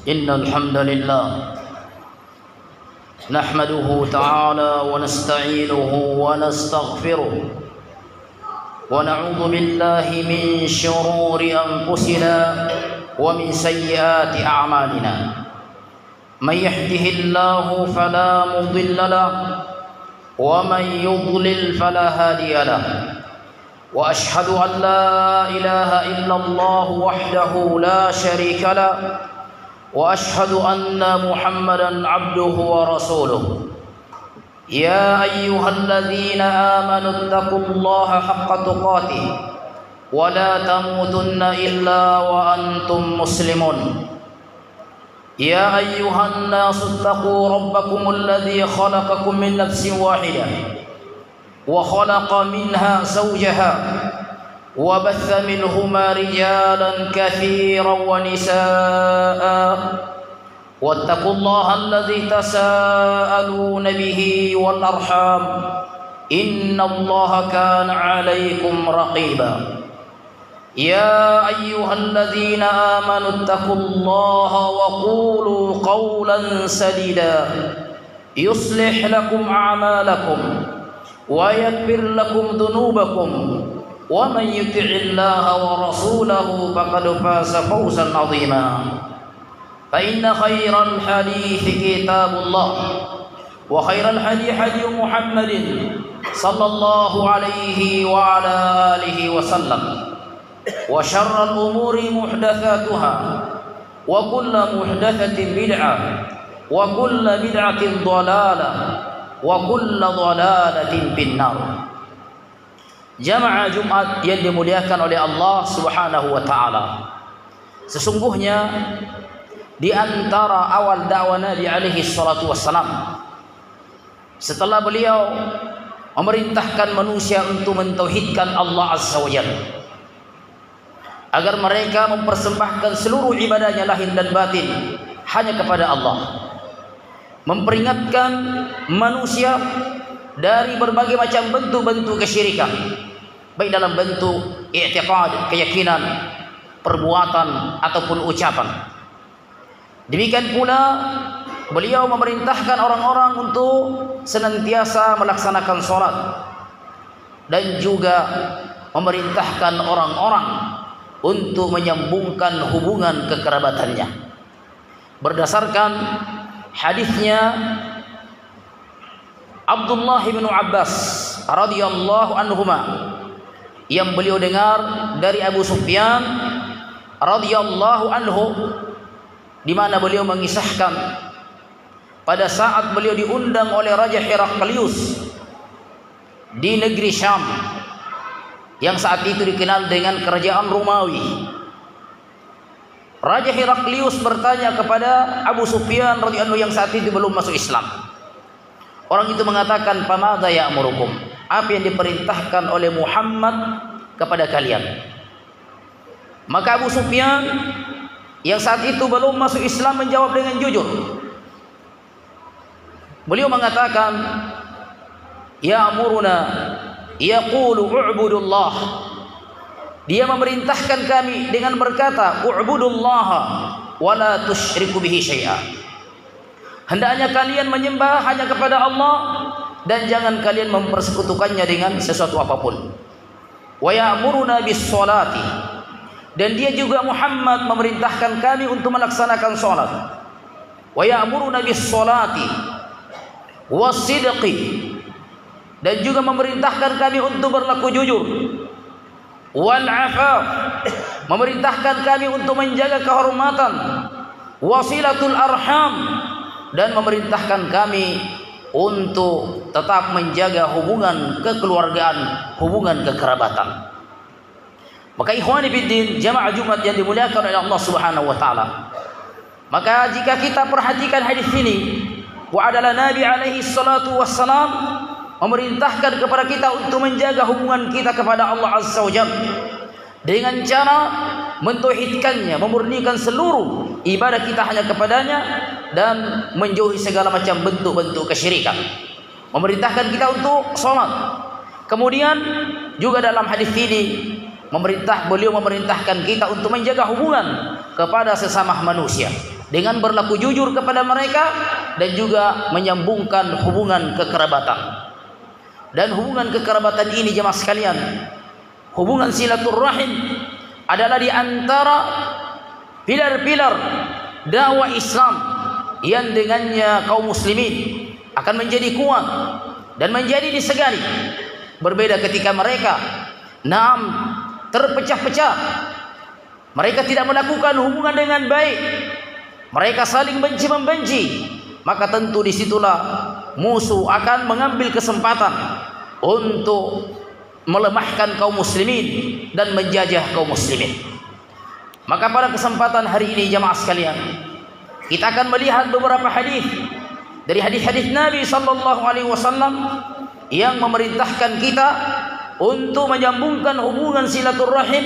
إن الحمد لله نحمده تعالى ونستعينه ونستغفره ونعوذ بالله من شرور أنفسنا ومن سيئات أعمالنا. من يهده الله فلا مضل له ومن يضلل فلا هادي له. وأشهد أن لا إله إلا الله وحده لا شريك له وأشهد أن محمدا عبده ورسوله. يا أيها الذين آمنوا اتقوا الله حق تقاته ولا تموتن إلا وأنتم مسلمون. يا أيها الناس اتقوا ربكم الذي خلقكم من نفس واحدة وخلق منها زوجها وبث منهما رجالا كثيرا ونساء واتقوا الله الذي تساءلون به والأرحام إن الله كان عليكم رقيبا. يا أيها الذين آمنوا اتقوا الله وقولوا قولا سديدا يصلح لكم أعمالكم ويغفر لكم ذنوبكم ومن يطع الله ورسوله فقد فاز فوزا عظيما. فإن خير الحديث كتاب الله وخير الهدي هدي محمد صلى الله عليه وعلى آله وسلم. وشر الأمور محدثاتها وكل محدثة بدعة وكل بدعة ضلالة وكل ضلالة في النار. Jamaah Jumat yang dimuliakan oleh Allah Subhanahu wa taala. Sesungguhnya di antara awal dakwah Nabi alaihi salatu wassalam, setelah beliau memerintahkan manusia untuk mentauhidkan Allah Azza wa Jalla, agar mereka mempersembahkan seluruh ibadahnya lahir dan batin hanya kepada Allah, memperingatkan manusia dari berbagai macam bentuk-bentuk kesyirikan, baik dalam bentuk i'tiqad, keyakinan, perbuatan ataupun ucapan. Demikian pula beliau memerintahkan orang-orang untuk senantiasa melaksanakan sholat, dan juga memerintahkan orang-orang untuk menyambungkan hubungan kekerabatannya berdasarkan hadisnya Abdullah bin Abbas radhiyallahu anhuma yang beliau dengar dari Abu Sufyan radhiyallahu anhu, di mana beliau mengisahkan pada saat beliau diundang oleh Raja Heraklius di negeri Syam yang saat itu dikenal dengan kerajaan Romawi. Raja Heraklius bertanya kepada Abu Sufyan radhiyallahu anhu yang saat itu belum masuk Islam. Orang itu mengatakan, "Pamadha ya'murukum?" Apa yang diperintahkan oleh Muhammad kepada kalian? Maka Abu Sufyan yang saat itu belum masuk Islam menjawab dengan jujur. Beliau mengatakan, "Ya'muruna yaqulu u'budullah." Dia memerintahkan kami dengan berkata, "U'budullaha wa la tusyriku bihi syai'a." Hendaknya kalian menyembah hanya kepada Allah dan jangan kalian mempersekutukannya dengan sesuatu apapun. Wa ya'muruna bis-sholati, dan dia juga Muhammad memerintahkan kami untuk melaksanakan salat. Wa ya'muruna bis-sholati was-sidqi, dan juga memerintahkan kami untuk berlaku jujur. Wal 'afaf, memerintahkan kami untuk menjaga kehormatan. Wasilatul arham, dan memerintahkan kami untuk tetap menjaga hubungan kekeluargaan, hubungan kekerabatan. Maka ikhwani fiddin, jamaah Jumat yang dimuliakan oleh Allah Subhanahu wa taala, maka jika kita perhatikan hadis ini, wa adalah Nabi alaihi salatu wassalam memerintahkan kepada kita untuk menjaga hubungan kita kepada Allah Azza wa Jalla dengan cara mentauhidkannya, memurnikan seluruh ibadah kita hanya kepadanya, dan menjauhi segala macam bentuk-bentuk kesyirikan. Memerintahkan kita untuk sholat. Kemudian juga dalam hadis ini beliau memerintahkan kita untuk menjaga hubungan kepada sesama manusia. dengan berlaku jujur kepada mereka dan juga menyambungkan hubungan kekerabatan. Dan hubungan kekerabatan ini jemaah sekalian, hubungan silaturahim adalah di antara pilar-pilar dakwah Islam yang dengannya kaum muslimin akan menjadi kuat dan menjadi disegani. Berbeda ketika mereka terpecah-pecah, mereka tidak melakukan hubungan dengan baik, mereka saling benci-membenci, maka tentu disitulah musuh akan mengambil kesempatan untuk melemahkan kaum muslimin dan menjajah kaum muslimin. Maka pada kesempatan hari ini jemaah sekalian, kita akan melihat beberapa hadis dari hadis-hadis Nabi sallallahu alaihi wasallam yang memerintahkan kita untuk menyambungkan hubungan silaturahim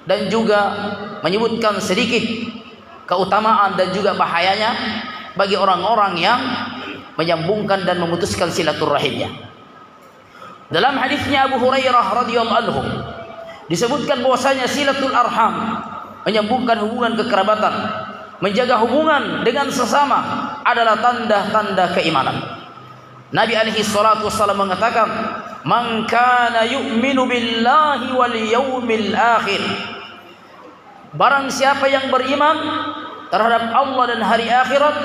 dan juga menyebutkan sedikit keutamaan dan juga bahayanya bagi orang-orang yang menyambungkan dan memutuskan silaturahimnya. Dalam hadisnya Abu Hurairah radhiyallahu anhu disebutkan bahwasanya silatul arham, menyambungkan hubungan kekerabatan, menjaga hubungan dengan sesama adalah tanda-tanda keimanan. Nabi alaihi salatu wasallam mengatakan, "Man kana yu'minu billahi wal yaumil akhir." Barang siapa yang beriman terhadap Allah dan hari akhirat,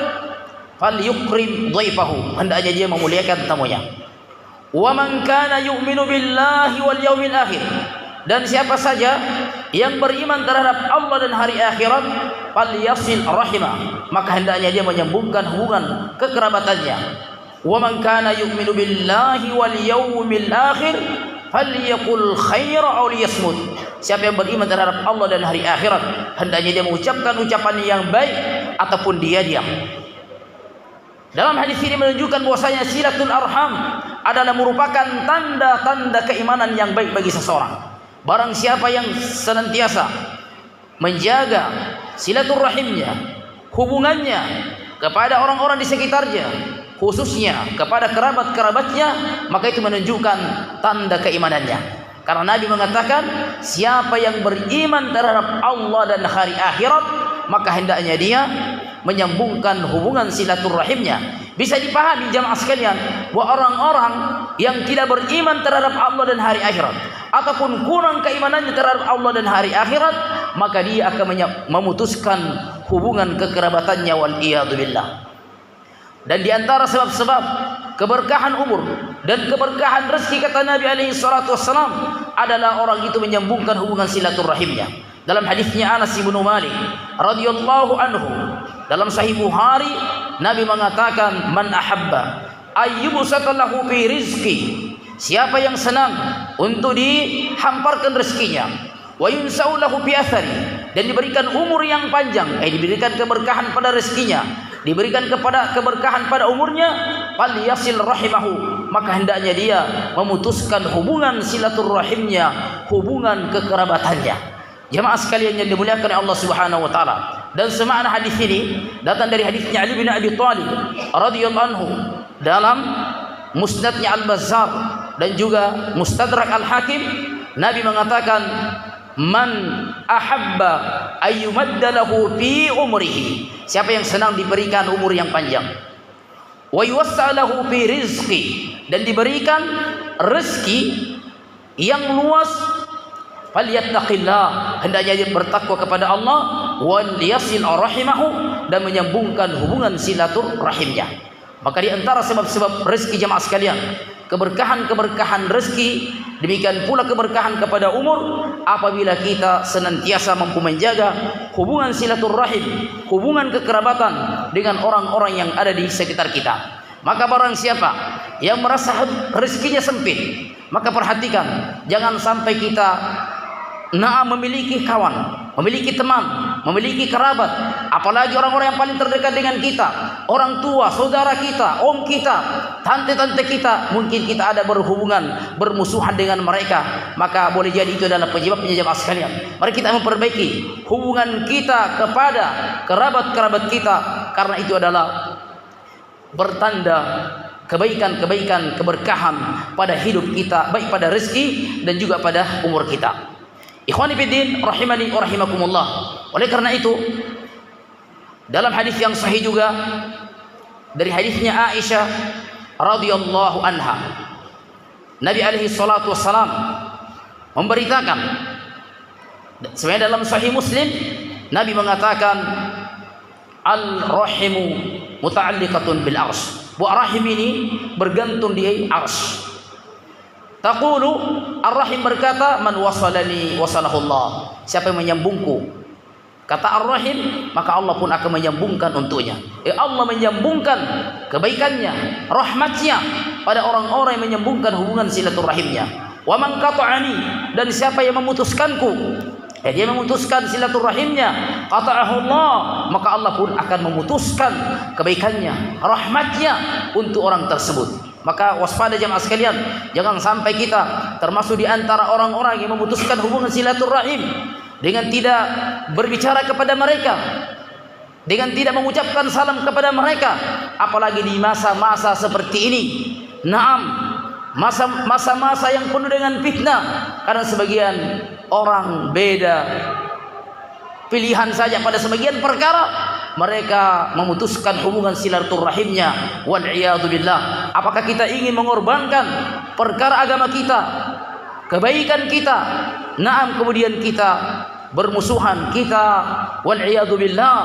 falyukrim dhaifahu, hendaknya dia memuliakan tamunya. Wa man kana yu'minu billahi wal yaumil akhir, dan siapa saja yang beriman terhadap Allah dan hari akhirat, falyasil rahimah, maka hendaknya dia menyambungkan hubungan kekerabatannya. Wa man kana yu'minu billahi wal yaumil akhir falyaqul khaira aw liyasmut. Siapa yang beriman terhadap Allah dan hari akhirat, hendaknya dia mengucapkan ucapan yang baik ataupun dia diam. Dalam hadis ini menunjukkan bahwasanya silatul arham adalah merupakan tanda-tanda keimanan yang baik bagi seseorang. Barang siapa yang senantiasa menjaga silaturahimnya, hubungannya kepada orang-orang di sekitarnya, khususnya kepada kerabat-kerabatnya, maka itu menunjukkan tanda keimanannya. Karena Nabi mengatakan, siapa yang beriman terhadap Allah dan hari akhirat, maka hendaknya dia menyambungkan hubungan silaturahimnya. Bisa dipahami jamaah sekalian bahwa orang-orang yang tidak beriman terhadap Allah dan hari akhirat ataupun kurang keimanannya terhadap Allah dan hari akhirat, maka dia akan memutuskan hubungan kekerabatannya, wal iyadu billah. Dan di antara sebab-sebab keberkahan umur dan keberkahan rezeki, kata Nabi alaihi salatu wassalam, adalah orang itu menyambungkan hubungan silaturahimnya. Dalam hadisnya Anas bin Malik radhiyallahu anhu dalam Sahih Bukhari, Nabi mengatakan, man ahabba ayyubsatalahu fi rizqi, siapa yang senang untuk dihamparkan rezekinya, wa yunsau lahu fi athari, dan diberikan umur yang panjang, diberikan keberkahan pada rezekinya, diberikan kepada keberkahan pada umurnya, falyasil rahimahu, maka hendaknya dia memutuskan hubungan silaturahimnya, hubungan kekerabatannya. Jemaah sekalian yang dimuliakan oleh Allah Subhanahu wa taala, dan semakna hadis ini datang dari hadisnya Ali bin Abi Thalib radhiyallahu anhu dalam Musnadnya Al-Bazzar dan juga Mustadrak Al-Hakim. Nabi mengatakan, man ahabba ayyumadda lahu fi umrihi, siapa yang senang diberikan umur yang panjang, wa yuwassa lahu fi rizqi, dan diberikan rezeki yang luas, falyattaqillah, hendaknya dia bertakwa kepada Allah, wal yasil rahimahu, dan menyambungkan hubungan silaturahimnya. Maka di antara sebab-sebab rezeki jemaah sekalian, keberkahan-keberkahan rezeki, demikian pula keberkahan kepada umur, apabila kita senantiasa mampu menjaga hubungan silaturahim, hubungan kekerabatan dengan orang-orang yang ada di sekitar kita. Maka barang siapa yang merasa rezekinya sempit, maka perhatikan, jangan sampai kita memiliki kawan, memiliki teman, memiliki kerabat, apalagi orang-orang yang paling terdekat dengan kita, orang tua, saudara kita, om kita, tante-tante kita, mungkin kita ada berhubungan, bermusuhan dengan mereka, maka boleh jadi itu adalah penyebabnya jemaah sekalian. Mari kita memperbaiki hubungan kita kepada kerabat-kerabat kita, karena itu adalah bertanda kebaikan-kebaikan, keberkahan pada hidup kita, baik pada rezeki dan juga pada umur kita. Ikhwani fiddin rahimani wa rahimakumullah. Oleh karena itu, Dalam hadis yang sahih juga dari hadisnya Aisyah radhiyallahu anha, Nabi alaihi salatu wassalam memberitakan, sebenarnya dalam sahih Muslim Nabi mengatakan al-rahimu muta'alliqatun bil arsy. Buah rahim ini bergantung di arsy. Taqulu ar-rahim berkata, man wasalani wasalahullah. Siapa yang menyambungku, kata ar-rahim, maka Allah pun akan menyambungkan untuknya. Allah menyambungkan kebaikannya, rahmatnya pada orang-orang yang menyambungkan hubungan silaturahimnya. Wa man qata'ani, dan siapa yang memutuskanku, dia memutuskan silaturahimnya, qata'ahu Allah, maka Allah pun akan memutuskan kebaikannya, rahmatnya untuk orang tersebut. Maka waspada jemaah sekalian, jangan sampai kita termasuk di antara orang-orang yang memutuskan hubungan silaturahim dengan tidak berbicara kepada mereka, dengan tidak mengucapkan salam kepada mereka, apalagi di masa-masa seperti ini. Naam, masa-masa yang penuh dengan fitnah, karena sebagian orang beda pilihan saja pada sebagian perkara, mereka memutuskan hubungan silaturahimnya. Wal iyadu billah. Apakah kita ingin mengorbankan perkara agama kita, kebaikan kita, naam, kemudian kita bermusuhan, kita wal iyadu billah,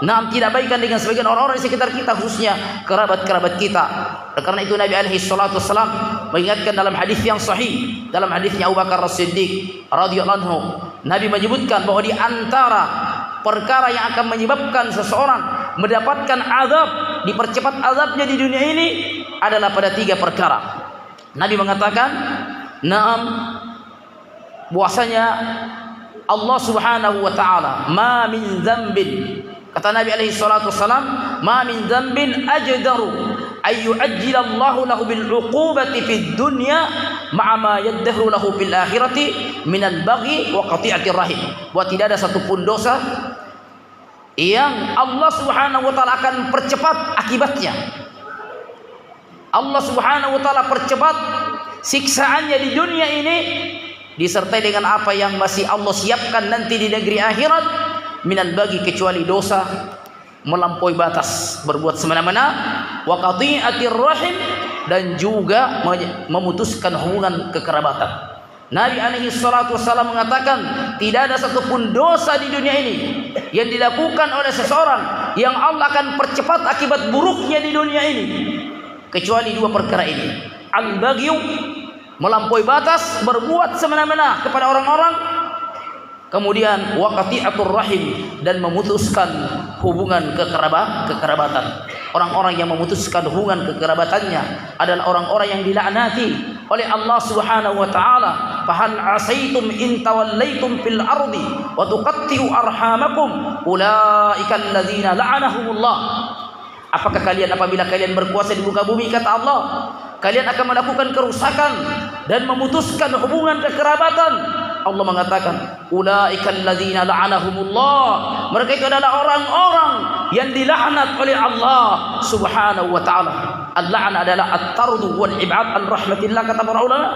naam, tidak baikan dengan sebagian orang-orang di sekitar kita, khususnya kerabat-kerabat kita. Karena itu Nabi alaihi salatu wasallam mengingatkan dalam hadis yang sahih, dalam hadisnya Abu Bakar As-Siddiq radhiyallahu anhu, Nabi menyebutkan bahwa di antara perkara yang akan menyebabkan seseorang mendapatkan azab, dipercepat azabnya di dunia ini adalah pada 3 perkara. Nabi mengatakan, naam, bahwasanya Allah Subhanahu wa taala, ma min dzambin, kata Nabi alaihi salatu wasalam, ma min dzambin ajdaru ay yu'ajjilallahu lahu bil 'uqubati fid dunya ma'a ma yaddahu lahu fil akhirati minal baghi wa qati'atir rahim. Bahwa tidak ada satupun dosa yang Allah Subhanahu wa taala akan percepat akibatnya. Allah Subhanahu wa taala percepat siksaannya di dunia ini disertai dengan apa yang masih Allah siapkan nanti di negeri akhirat, minal bagi, kecuali dosa melampaui batas, berbuat semena-mena, wa qati'atir rahim, dan juga memutuskan hubungan kekerabatan. Nabi alaihi salatu wasallam mengatakan, tidak ada satupun dosa di dunia ini yang dilakukan oleh seseorang yang Allah akan percepat akibat buruknya di dunia ini, kecuali 2 perkara ini. Al-baghyu, melampaui batas, berbuat semena-mena kepada orang-orang, kemudian waqati'atur rahim, dan memutuskan hubungan kekerabatan. Orang-orang yang memutuskan hubungan kekerabatannya adalah orang-orang yang dilaknati oleh Allah Subhanahu wa taala. Fahal asaitum in tawallaitum fil ardi wa tuqatti'u arhamakum ulaika alladzina la'anahumullah. Apakah kalian apabila kalian berkuasa di muka bumi, kata Allah, kalian akan melakukan kerusakan dan memutuskan hubungan kekerabatan? Allah mengatakan, ulaikal ladzina la'anahumullah, mereka itu adalah orang-orang yang dilaknat oleh Allah Subhanahu wa taala. Al-la'an adalah at-tardu wal ib'ad an rahmatillah, kata para ulama.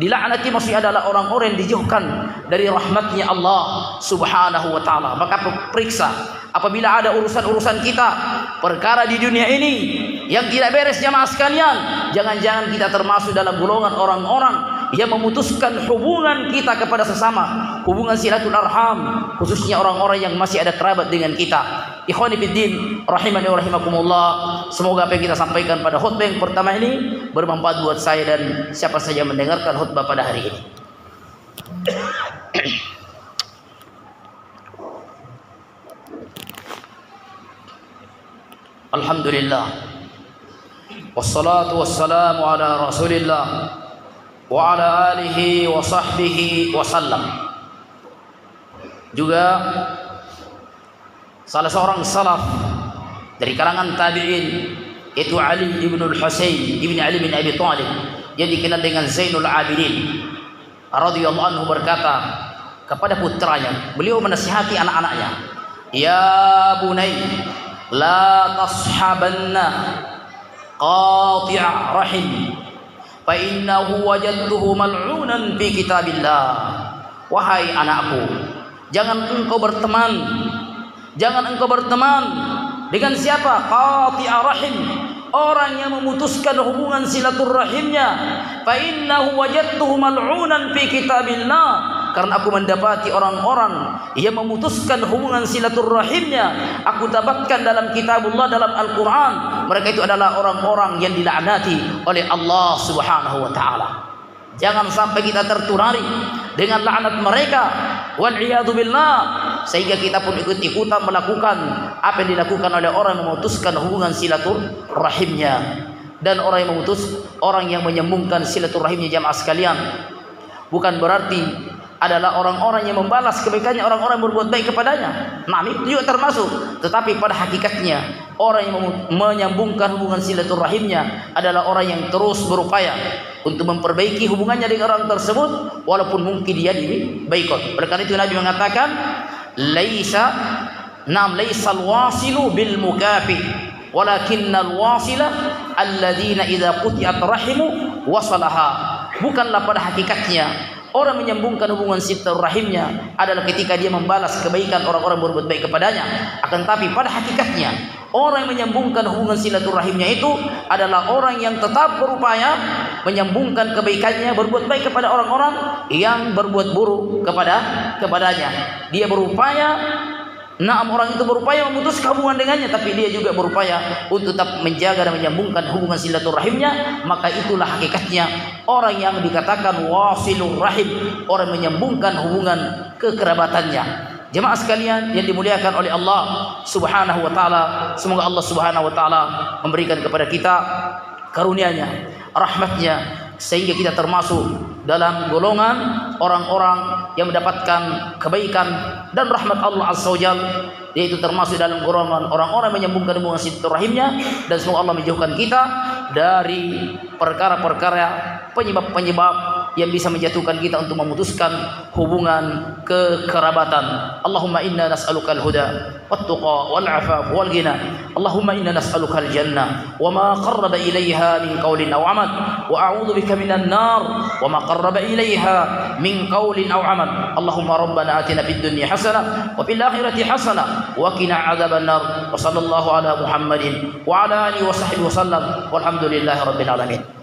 Dilaknati maksudnya adalah orang-orang yang dijauhkan dari rahmatnya Allah Subhanahu wa taala. Maka periksa apabila ada urusan-urusan kita, perkara di dunia ini yang tidak beres, jamaah sekalian, jangan-jangan kita termasuk dalam golongan orang-orang yang memutuskan hubungan kita kepada sesama, hubungan silatul arham, khususnya orang-orang yang masih ada kerabat dengan kita. Ikhwani fiddin, rahimani wa rahimakumullah. Semoga apa yang kita sampaikan pada khutbah yang pertama ini bermanfaat buat saya dan siapa saja mendengarkan khutbah pada hari ini. Alhamdulillah, wassalatu wassalamu ala rasulillah wa ala alihi wa sahbihi wa sallam. Juga salah seorang salaf dari kalangan tabi'in, yaitu Ali ibn al-Husayn ibn Ali bin Abi Thalib, yang dikenal dengan Zainul Abidin radhiyallahu anhu, berkata kepada putranya, beliau menasihati anak-anaknya, ya bunay, la tashabanna qati'a rahim fa innahu wajadtuhu mal'unan fi kitabillah. Wahai anakku, jangan engkau berteman Dengan siapa? Qati'a rahim, orang yang memutuskan hubungan silaturahimnya. Fa innahu wajadtuhu mal'unan fi kitabillah, karena aku mendapati orang-orang yang memutuskan hubungan silaturahimnya, aku dapatkan dalam kitabullah, dalam Al-Quran, mereka itu adalah orang-orang yang dilaknati oleh Allah Subhanahu wa ta'ala. Jangan sampai kita tertulari dengan laknat mereka, wal'iyadu billah, sehingga kita pun ikut-ikutan melakukan apa yang dilakukan oleh orang yang memutuskan hubungan silaturahimnya. Dan orang yang menyambungkan silaturahimnya, jamaah sekalian, bukan berarti adalah orang-orang yang membalas kebaikannya orang-orang yang berbuat baik kepadanya. Nah, itu juga termasuk. Tetapi pada hakikatnya orang yang menyambungkan hubungan silaturahimnya adalah orang yang terus berupaya untuk memperbaiki hubungannya dengan orang tersebut, walaupun mungkin dia dibaikot. Oleh karena itu Nabi mengatakan, laisal wasilu bil mukafi, walakinnal wasila alladzina idza quti'at rahimu wasalaha. Bukanlah pada hakikatnya orang menyambungkan hubungan silaturahimnya adalah ketika dia membalas kebaikan orang-orang berbuat baik kepadanya. Akan tapi pada hakikatnya orang yang menyambungkan hubungan silaturahimnya itu adalah orang yang tetap berupaya menyambungkan kebaikannya, berbuat baik kepada orang-orang yang berbuat buruk kepadanya. Dia berupaya, orang itu berupaya memutuskan hubungan dengannya, tapi dia juga berupaya untuk tetap menjaga dan menyambungkan hubungan silaturahimnya. Maka itulah hakikatnya orang yang dikatakan wasilur rahim, orang menyambungkan hubungan kekerabatannya. Jemaah sekalian yang dimuliakan oleh Allah Subhanahu wa taala, semoga Allah Subhanahu wa taala memberikan kepada kita karunia-Nya, rahmat-Nya, sehingga kita termasuk dalam golongan orang-orang yang mendapatkan kebaikan dan rahmat Allah Azza wa Jalla, yaitu termasuk dalam golongan orang-orang yang menyambungkan hubungan silaturahimnya. Dan semoga Allah menjauhkan kita dari perkara-perkara penyebab-penyebab yang bisa menjatuhkan kita untuk memutuskan hubungan kekerabatan. Allahumma inna nas'aluka al-huda wat-tuqa wal-'afaf wal-ghina. Allahumma inna nas'aluka al-jannah wa ma qarraba ilayha min qawlin aw 'amal, wa a'udzu bika minan nar wa ma qarraba ilayha min qawlin aw 'amal. Allahumma rabbana atina fid dunya hasanah wa fil akhirati hasanah wa qina 'adzaban nar. Wa sallallahu ala Muhammadin wa ala alihi wa sahbihi wa sallam. Walhamdulillahi rabbil alamin.